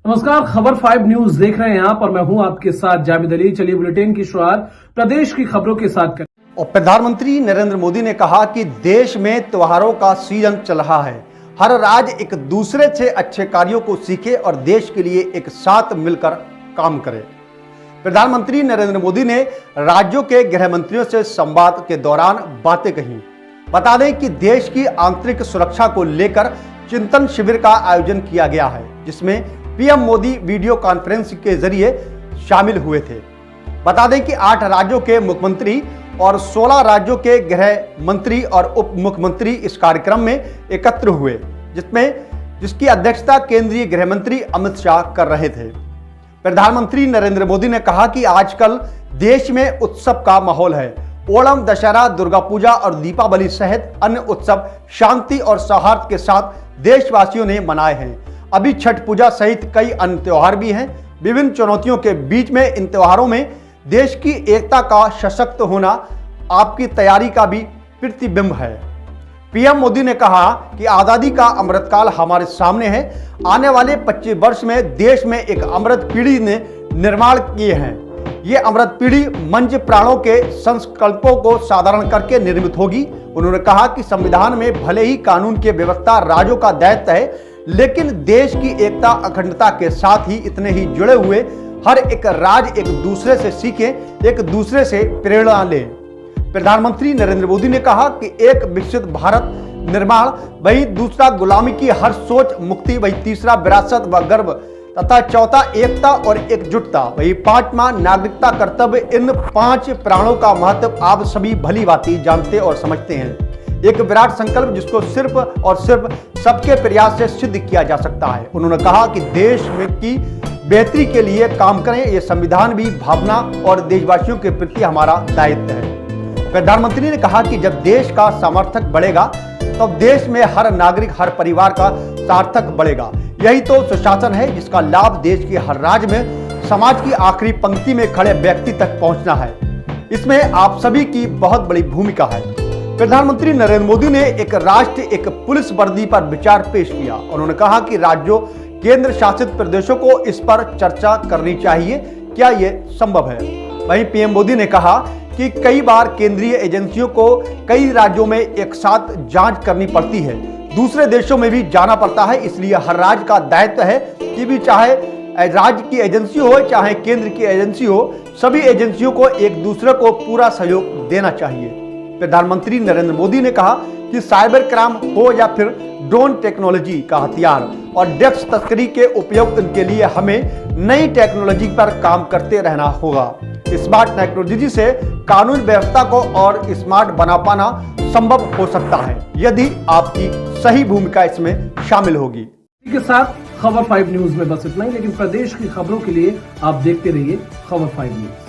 नमस्कार, खबर 5 न्यूज देख रहे हैं आप और मैं हूं आपके साथ जावेद अली। चलिए बुलेटिन की शुरुआत प्रदेश की खबरों के साथ करें। और प्रधानमंत्री नरेंद्र मोदी ने कहा कि देश में त्योहारों का सीजन चल रहा है। हर राज्य एक दूसरे से अच्छे कार्यों को सीखे और देश के लिए एक साथ मिलकर काम करे। प्रधानमंत्री नरेंद्र मोदी ने राज्यों के गृह मंत्रियों से संवाद के दौरान बातें कही। बता दें कि देश की आंतरिक सुरक्षा को लेकर चिंतन शिविर का आयोजन किया गया है, जिसमें पीएम मोदी वीडियो कॉन्फ्रेंस के जरिए शामिल हुए थे। बता दें कि 8 राज्यों के मुख्यमंत्री और 16 राज्यों के गृह मंत्री और उप मुख्यमंत्री इस कार्यक्रम में एकत्र हुए, जिसकी अध्यक्षता केंद्रीय गृह मंत्री अमित शाह कर रहे थे। प्रधानमंत्री नरेंद्र मोदी ने कहा कि आजकल देश में उत्सव का माहौल है। ओणम, दशहरा, दुर्गा पूजा और दीपावली सहित अन्य उत्सव शांति और सौहार्द के साथ देशवासियों ने मनाए हैं। अभी छठ पूजा सहित कई अन्य त्योहार भी हैं। विभिन्न चुनौतियों के बीच में इन त्योहारों में देश की एकता का सशक्त होना आपकी तैयारी का भी प्रतिबिंब है। पीएम मोदी ने कहा कि आजादी का अमृतकाल हमारे सामने है। आने वाले 25 वर्ष में देश में एक अमृत पीढ़ी ने निर्माण किए हैं। ये अमृत पीढ़ी मंच प्राणों के संकल्पों को साधारण करके निर्मित होगी। उन्होंने कहा कि संविधान में भले ही कानून की व्यवस्था राज्यों का दायित्व है, लेकिन देश की एकता अखंडता के साथ ही इतने ही जुड़े हुए हर एक राज्य एक दूसरे से सीखे, एक दूसरे से प्रेरणा ले। प्रधानमंत्री नरेंद्र मोदी ने कहा कि एक विकसित भारत निर्माण, वही दूसरा गुलामी की हर सोच मुक्ति, वही तीसरा विरासत व गर्व तथा चौथा एकता और एकजुटता, वही 5वां नागरिकता कर्तव्य। इन 5 प्राणों का महत्व आप सभी भली भांति जानते और समझते हैं। एक विराट संकल्प जिसको सिर्फ और सिर्फ सबके प्रयास से सिद्ध किया जा सकता है। उन्होंने कहा कि देश में की बेहतरी के लिए काम करें, ये संविधान भी भावना और देशवासियों के प्रति हमारा दायित्व है। प्रधानमंत्री ने कहा कि जब देश का सामर्थ्य बढ़ेगा तब देश में हर नागरिक, हर परिवार का सार्थक बढ़ेगा। यही तो सुशासन है जिसका लाभ देश के हर राज्य में समाज की आखिरी पंक्ति में खड़े व्यक्ति तक पहुंचना है। इसमें आप सभी की बहुत बड़ी भूमिका है। प्रधानमंत्री नरेंद्र मोदी ने एक राष्ट्र एक पुलिस वर्दी पर विचार पेश किया। उन्होंने कहा कि राज्यों, केंद्र शासित प्रदेशों को इस पर चर्चा करनी चाहिए, क्या यह संभव है। वहीं पीएम मोदी ने कहा कि कई बार केंद्रीय एजेंसियों को कई राज्यों में एक साथ जांच करनी पड़ती है, दूसरे देशों में भी जाना पड़ता है। इसलिए हर राज्य का दायित्व है कि भी चाहे राज्य की एजेंसी हो चाहे केंद्र की एजेंसी हो, सभी एजेंसियों को एक दूसरे को पूरा सहयोग देना चाहिए। प्रधानमंत्री नरेंद्र मोदी ने कहा कि साइबर क्राइम हो या फिर ड्रोन टेक्नोलॉजी का हथियार और ड्रग्स तस्करी के उपयोग, इनके लिए हमें नई टेक्नोलॉजी पर काम करते रहना होगा। स्मार्ट टेक्नोलॉजी से कानून व्यवस्था को और स्मार्ट बना पाना संभव हो सकता है, यदि आपकी सही भूमिका इसमें शामिल होगी। इसी के साथ खबर 5 न्यूज में बस इतना ही, लेकिन प्रदेश की खबरों के लिए आप देखते रहिए खबर 5 न्यूज।